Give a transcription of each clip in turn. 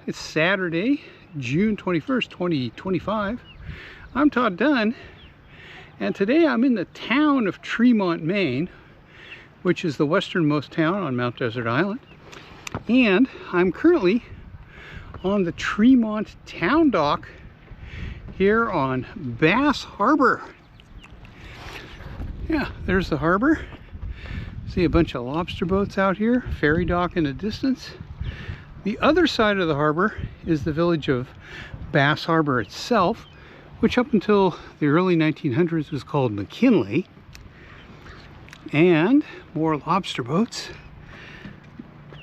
It's Saturday, June 21st, 2025. I'm Todd Dunn, and today I'm in the town of Tremont, Maine, which is the westernmost town on Mount Desert Island. And I'm currently on the Tremont Town Dock here on Bass Harbor. Yeah, there's the harbor. See a bunch of lobster boats out here, ferry dock in the distance. The other side of the harbor is the village of Bass Harbor itself, which up until the early 1900s was called McKinley. And more lobster boats.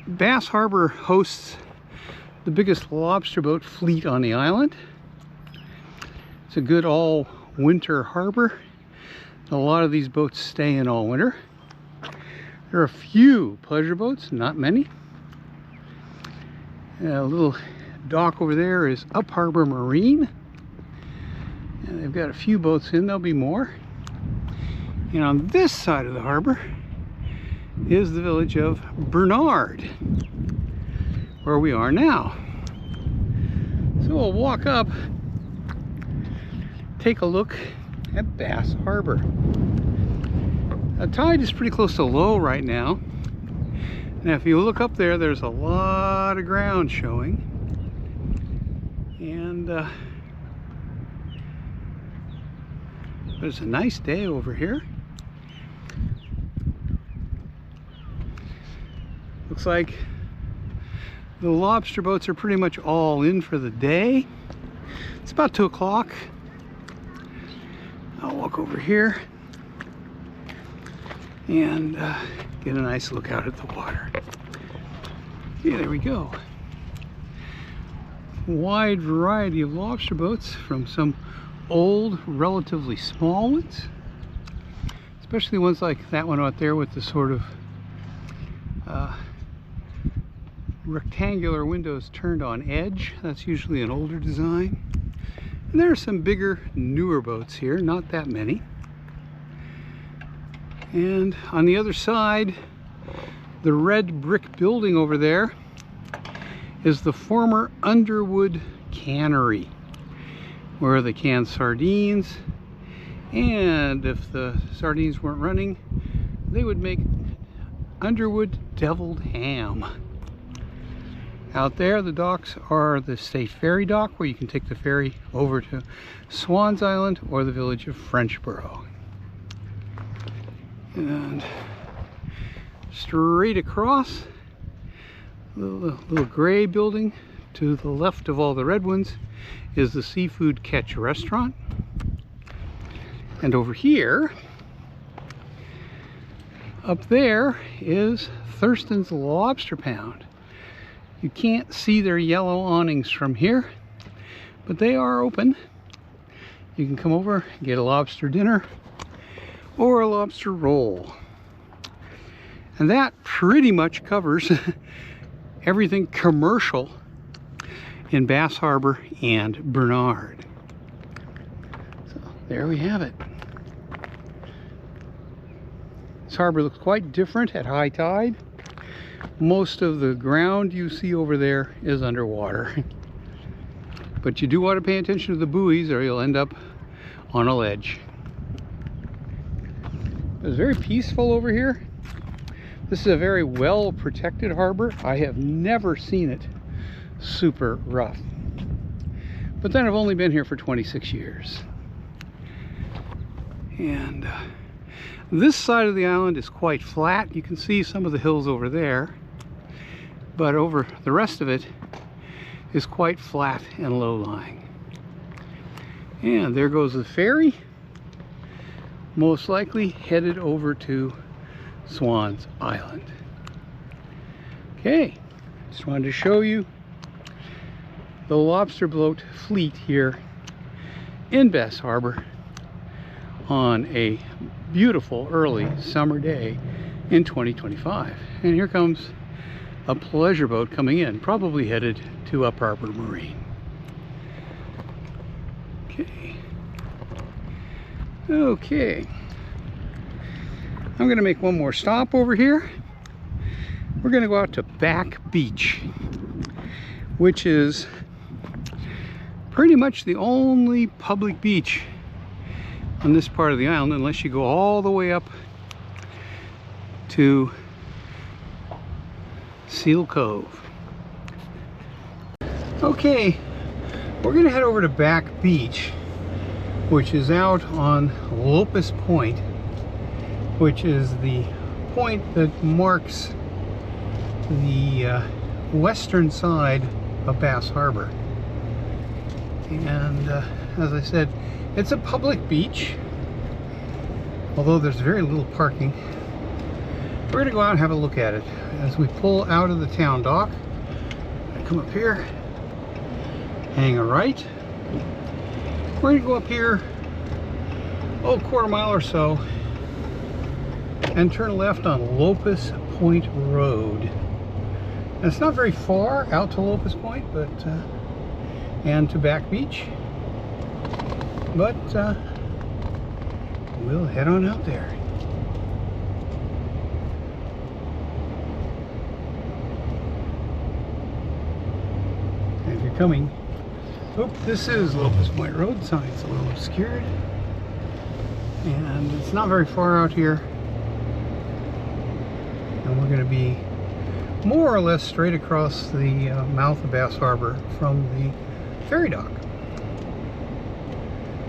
Bass Harbor hosts the biggest lobster boat fleet on the island. It's a good all-winter harbor. A lot of these boats stay in all winter. There are a few pleasure boats, not many. A little dock over there is Up Harbor Marine. And they've got a few boats in, there'll be more. And on this side of the harbor is the village of Bernard, where we are now. So we'll walk up, take a look at Bass Harbor. The tide is pretty close to low right now. Now if you look up there, there's a lot of ground showing. And but it's a nice day over here. Looks like the lobster boats are pretty much all in for the day. It's about 2 o'clock. I'll walk over here and get a nice look out at the water. Okay, there we go. Wide variety of lobster boats, from some old, relatively small ones, especially ones like that one out there with the sort of rectangular windows turned on edge. That's usually an older design. And there are some bigger, newer boats here, not that many. And on the other side, the red brick building over there is the former Underwood Cannery, where they can sardines, and if the sardines weren't running, they would make Underwood deviled ham. Out there, the docks are the State Ferry Dock, where you can take the ferry over to Swans Island or the village of Frenchboro. And straight across, the little gray building to the left of all the red ones is the Seafood Catch Restaurant. And over here, up there, is Thurston's Lobster Pound. You can't see their yellow awnings from here, but they are open. You can come over and get a lobster dinner or a lobster roll. And that pretty much covers everything commercial in Bass Harbor and Bernard. So there we have it. This harbor looks quite different at high tide. Most of the ground you see over there is underwater. But you do want to pay attention to the buoys or you'll end up on a ledge. It's very peaceful over here. This is a very well protected harbor. I have never seen it super rough. But then I've only been here for 26 years. And this side of the island is quite flat. You can see some of the hills over there. But over the rest of it is quite flat and low-lying. And there goes the ferry, most likely headed over to Swans Island. Okay, just wanted to show you the lobster boat fleet here in Bass Harbor on a beautiful early summer day in 2025. And here comes a pleasure boat coming in, probably headed to Up Harbor Marine. Okay. I'm going to make one more stop over here. We're going to go out to Back Beach, which is pretty much the only public beach on this part of the island, unless you go all the way up to Seal Cove. Okay, we're gonna head over to Back Beach, which is out on Lopus Point, which is the point that marks the western side of Bass Harbor. And as I said, it's a public beach, although there's very little parking. We're gonna go out and have a look at it. As we pull out of the town dock, I come up here, hang a right. We're gonna go up here, a quarter mile or so, and turn left on Lopus Point Road. And it's not very far out to Lopus Point, but and to Back Beach, but we'll head on out there. And if you're coming, this is Lopus Point Road. The sign's a little obscured, and it's not very far out here. And we're going to be more or less straight across the mouth of Bass Harbor from the ferry dock.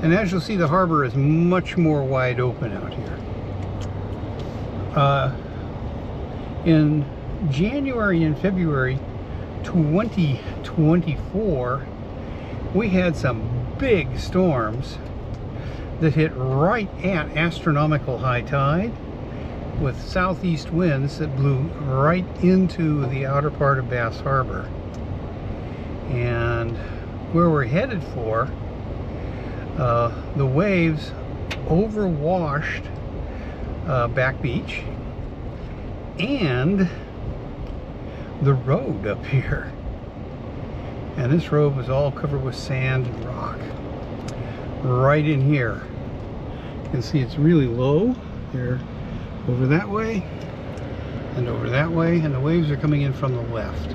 And as you'll see, the harbor is much more wide open out here. In January and February 2024, we had some big storms that hit right at astronomical high tide, with southeast winds that blew right into the outer part of Bass Harbor. And where we're headed for, the waves overwashed Back Beach and the road up here. And this road was all covered with sand and rock. Right in here. You can see it's really low. They're over that way and over that way, and the waves are coming in from the left.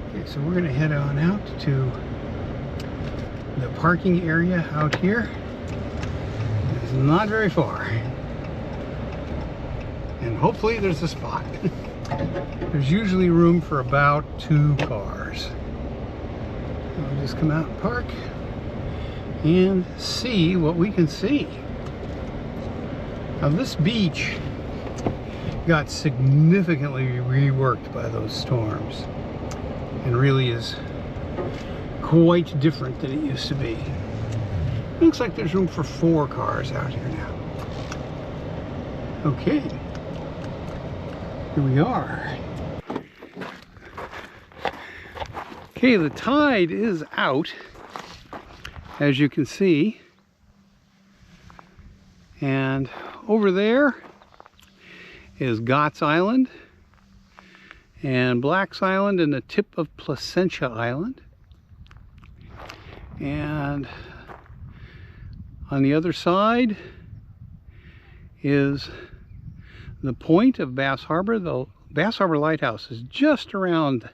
Okay, so we're going to head on out to the parking area out here. It's not very far, and hopefully there's a spot. There's usually room for about 2 cars. I'll just come out and park and see what we can see. Now, this beach got significantly reworked by those storms and really is quite different than it used to be. Looks like there's room for 4 cars out here now. Okay, here we are. Okay, the tide is out, as you can see, and over there is Gotts Island and Black's Island and the tip of Placentia Island. And on the other side is the point of Bass Harbor. The Bass Harbor Lighthouse is just around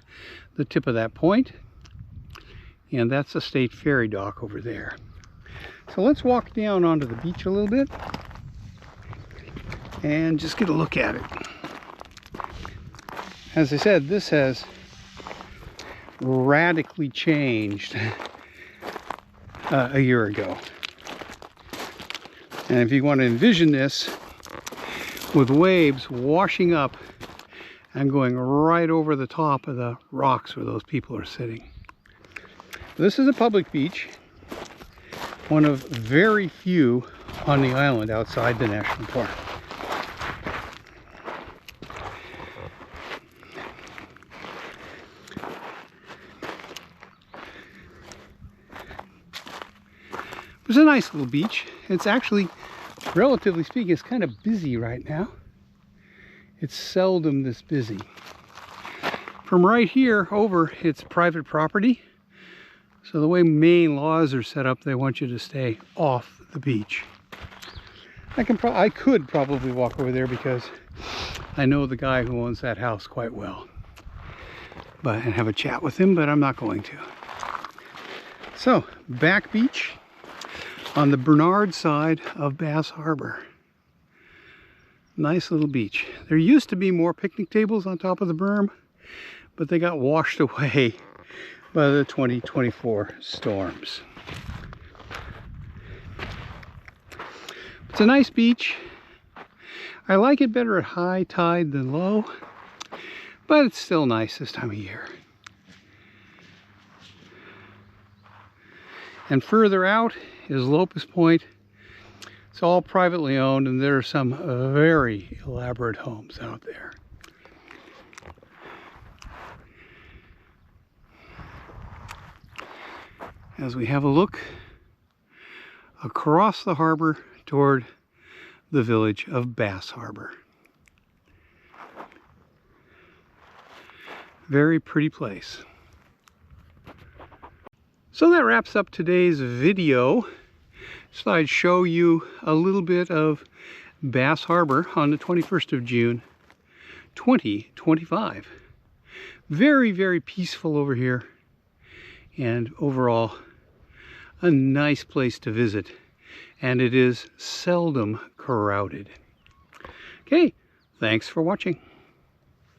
the tip of that point, and that's the State Ferry dock over there. So let's walk down onto the beach a little bit and just get a look at it. As I said, this has radically changed a year ago. And if you want to envision this with waves washing up and going right over the top of the rocks where those people are sitting. This is a public beach, one of very few on the island outside the national park. It's a nice little beach. It's actually, relatively speaking, it's kind of busy right now. It's seldom this busy. From right here over, it's private property. So the way Maine laws are set up, they want you to stay off the beach. I could probably walk over there because I know the guy who owns that house quite well. and have a chat with him, but I'm not going to. So, back beach on the Bernard side of Bass Harbor. Nice little beach. There used to be more picnic tables on top of the berm, but they got washed away by the 2024 storms. It's a nice beach. I like it better at high tide than low, but it's still nice this time of year. And further out is Locust Point. It's all privately owned, and there are some very elaborate homes out there. As we have a look across the harbor toward the village of Bass Harbor. Very pretty place. So that wraps up today's video. So I'd show you a little bit of Bass Harbor on the 21st of June, 2025. Very, very peaceful over here, and overall a nice place to visit, and it is seldom crowded. Okay, thanks for watching.